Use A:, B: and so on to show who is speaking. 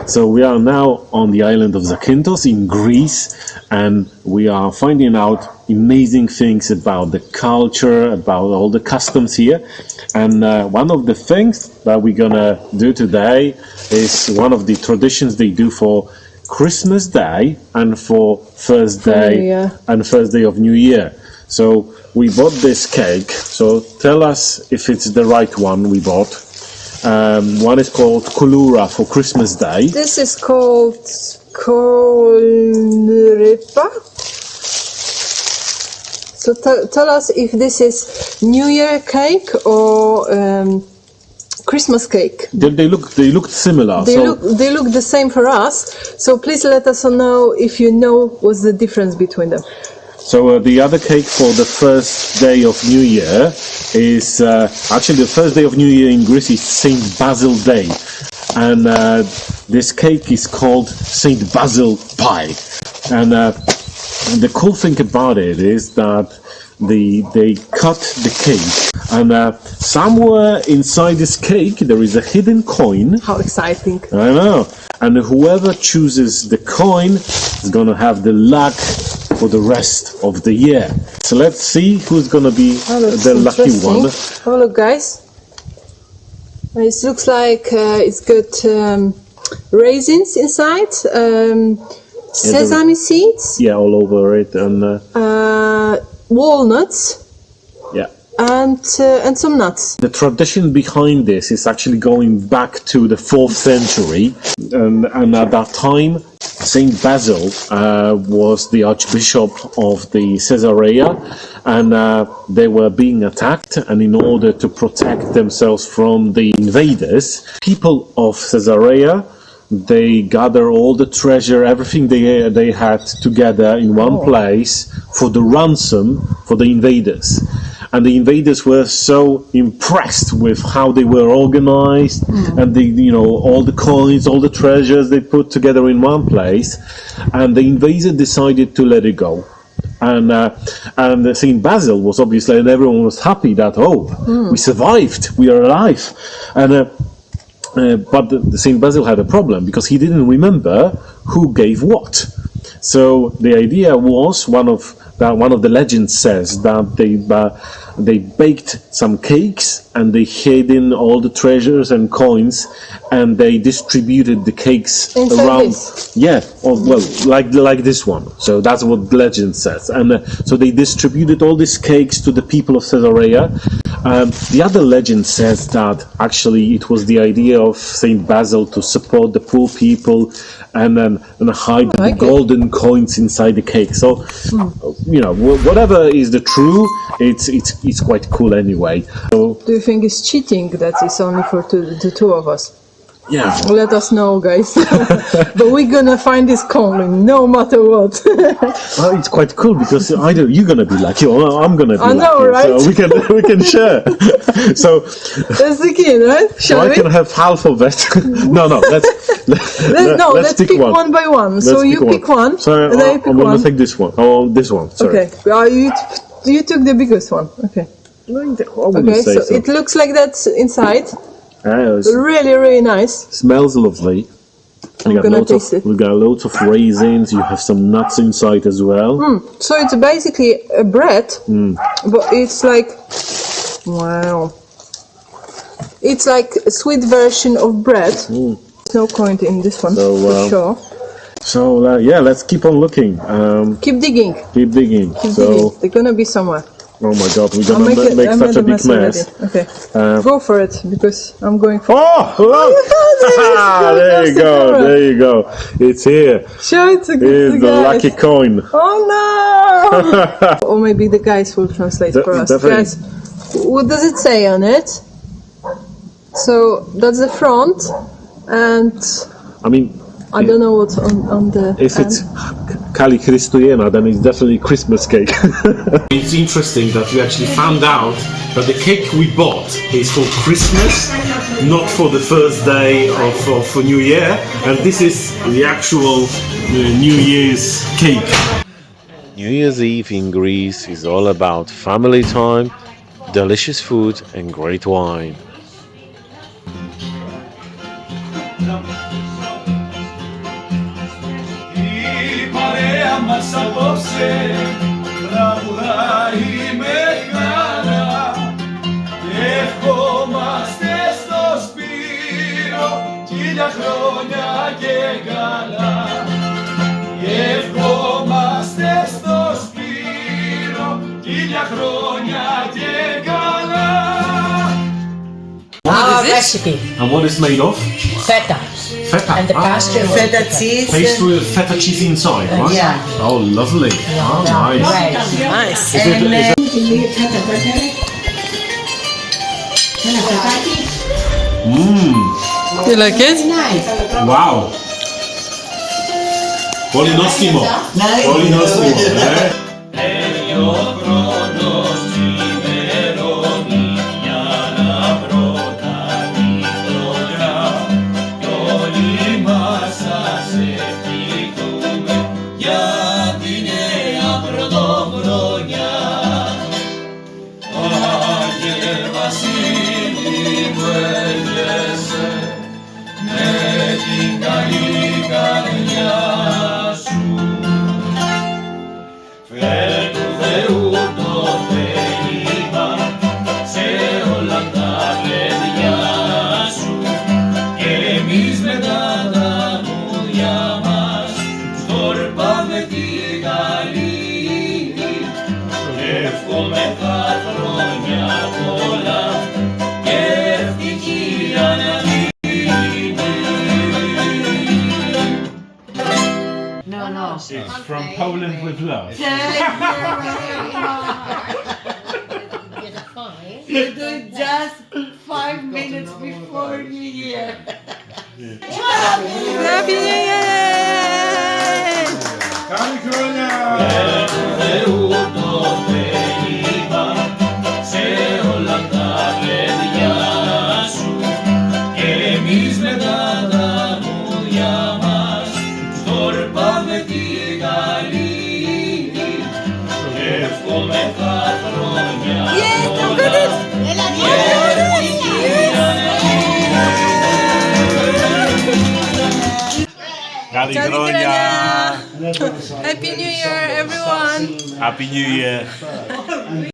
A: So we are now on the island of Zakynthos in Greece, and we are finding out amazing things about the culture, about all the customs here. And one of the things that we're gonna do today is one of the traditions they do for Christmas Day and for first day of New Year. So we bought this cake. So tell us if it's the right one we bought. One is called Kulura for Christmas Day.
B: This is called Kolrypa. So tell us if this is New Year cake or Christmas cake.
A: They look similar.
B: They look the same for us. So please let us know if you know what's the difference between them.
A: So the other cake for the first day of New Year is actually the first day of New Year in Greece is Saint Basil Day, and this cake is called Saint Basil pie. And the cool thing about it is that they cut the cake, and somewhere inside this cake there is a hidden coin.
B: How exciting!
A: I know, and whoever chooses the coin is gonna have the luck for the rest of the year. So let's see who's gonna be the lucky one.
B: Have a look, guys. It looks like it's got raisins inside, sesame seeds.
A: Yeah, all over it, and
B: walnuts.
A: yeah.
B: And some nuts.
A: The tradition behind this is actually going back to the 4th century, and at that time Saint Basil was the Archbishop of the Caesarea, and they were being attacked, and in order to protect themselves from the invaders, people of Caesarea, they gather all the treasure, everything they had together in one place for the ransom for the invaders. And the invaders were so impressed with how they were organized, and all the coins, all the treasures they put together in one place, and the invader decided to let it go. And Saint Basil was obviously, and everyone was happy that we survived, we are alive, and. But Saint Basil had a problem because he didn't remember who gave what. So the idea was one of the legends says that they baked some cakes and they hid in all the treasures and coins, and they distributed the cakes around. Yeah, like this one. So that's what the legend says. And so they distributed all these cakes to the people of Caesarea. The other legend says that actually it was the idea of Saint Basil to support the poor people and hide the golden coins inside the cake. So whatever is the true, it's quite cool anyway. So,
B: do you think it's cheating that it's only for the two of us?
A: Yeah.
B: Let us know, guys. But we're gonna find this coin no matter what.
A: Well, it's quite cool because either you're gonna be lucky or I'm gonna be lucky.
B: I know, right?
A: So we can share. So
B: that's the key, right?
A: I can have half of it. No, let's pick one by one.
B: So you pick one.
A: So
B: and I pick
A: I'm gonna
B: one.
A: take this one. Oh, this one. Sorry.
B: Okay. You took the biggest one. Okay. Okay. So it looks like that's inside. Really, really nice.
A: Smells lovely. We got loads of raisins. You have some nuts inside as well.
B: So it's basically a bread, but it's like, wow. It's like a sweet version of bread. No coin in this one, for sure.
A: So let's keep on looking.
B: Keep digging.
A: Keep digging.
B: They're gonna be somewhere.
A: Oh my God, we're gonna make such a big mess.
B: Okay, go for it because I'm going for.
A: Oh, look! There you go. It's here.
B: Show it to the
A: lucky coin.
B: Oh no! Or maybe the guys will translate for us.
A: Definitely.
B: Guys, what does it say on it? So that's the front, and I don't know what's on the.
A: If it's Kali Christujena, then it's definitely Christmas cake. It's interesting that we actually found out that the cake we bought is for Christmas, not for the first day of New Year, and this is the actual New Year's cake. New Year's Eve in Greece is all about family time, delicious food and great wine.
C: μας απόψε τραγουδάει μεγάλα και ευχόμαστε στο Σπύρο 1000 χρόνια και καλά. Ευχόμαστε στο Σπύρο 1000 χρόνια και καλά.
D: Our recipe,
A: And what is made of?
D: feta,
A: Feta.
D: and the pasture
E: Feta cheese.
A: Pastry with feta cheese inside, right?
E: Yeah.
A: Oh, lovely. Oh, nice.
D: bread.
B: Nice.
A: Is it, is it,
B: You like it?
A: wow. Πολύ νόστιμο. Πολύ νόστιμο.
C: Τέλειο χρόνος ξημερώνει για να πρωτάνει χρονιά κι όλοι μας σας ευχηθούμε για τη νέα πρωτοχρονιά. Άγιε Βασίλη που έρχεσαι με την καλή καρδιά σου, φέρε του Θεού το θέλημα σε όλα τα παιδιά σου και εμείς με τα τραγούδια μας σκορπάμε τη καλή. Εύχομεθα χρόνια πολλά και ευτυχία να μείνει.
F: It's from Poland with love.
E: You do it just 5 minutes before New Year.
B: Happy New Year!
C: Φέρε του Θεού το θέλημα σε όλα τα παιδιά σου και εμείς με τα τραγούδια μας σκορπάμε τη καλή. Εύχομεθα χρόνια πολλά και ευτυχία να
F: Καλή χρονιά.
B: Happy New Year, everyone!
F: Happy New Year.